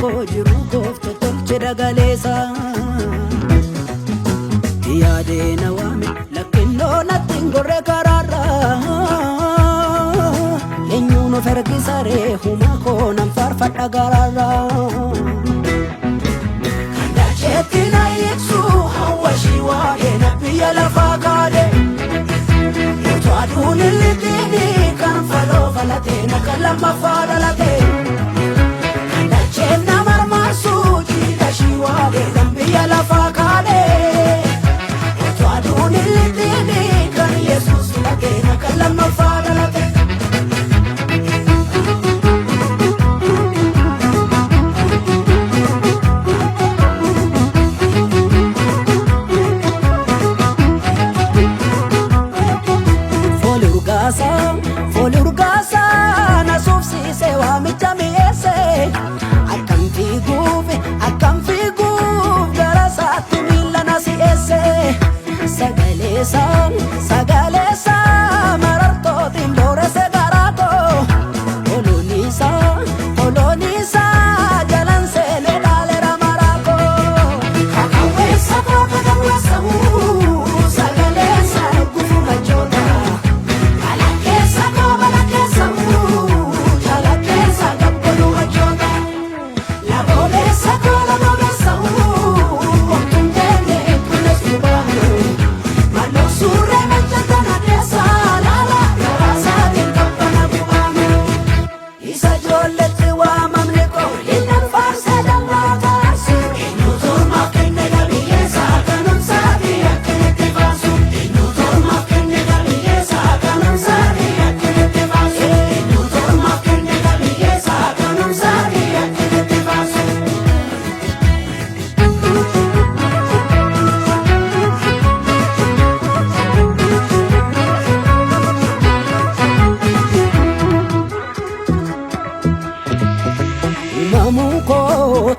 koo jiru goofta tolche dagaleessa. Yaadee na waame lakkennoo natti hin gorre karaarra. Eenyuun of ergisaree huma koo nan faarfadha garaarra. Kan daacheetti na ibsu hawwashii waa'ee na biyya lafaa kaadhe. Yootoo aduun hin lixini kan faloo falatee na kan lammaffaa dhalatee. Kan daacheef na marmaarsu jiidhashii waa'ee kan biyya lafaa kaadhe. Yootoo aduun hin lixini kan Yesuus filatee na kan lammaffaa dhalatee. Fooli urgaasa na suufsiise waamicha mi'eesse. Akkam fiiguuf gara isaatti miila na si'eesse. Sagaleessa marartootiin booresse garaa koo. Olooniisa jalan seenee dhaaleera maraa koo. Kakawweessa huu sagaleessa gufu machoota.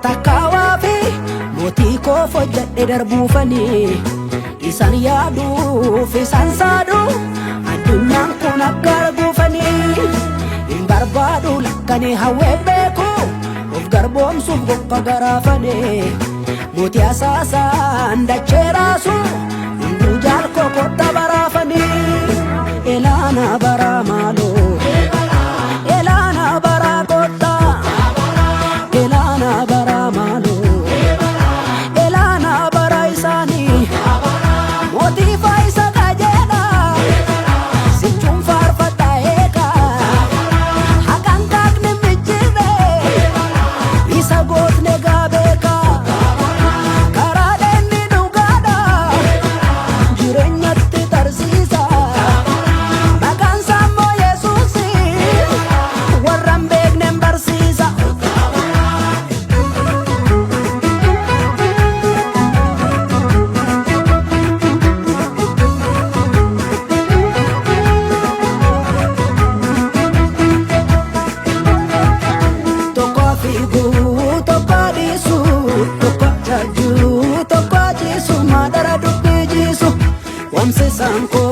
Takkawaafi mootii koo fojjadhe darbuufanii isaan yaaduuf isaan saadu addunyaan kun akka arguufanii hin barbaadu lakkanii hawwee beeku of garboomsuuf gopha garaafanii mootii asaasaan dachee raasu hunduu jaalkoo kotta baraafanii elaana baraa maaloo elaana baraa kotta. Wamse sanko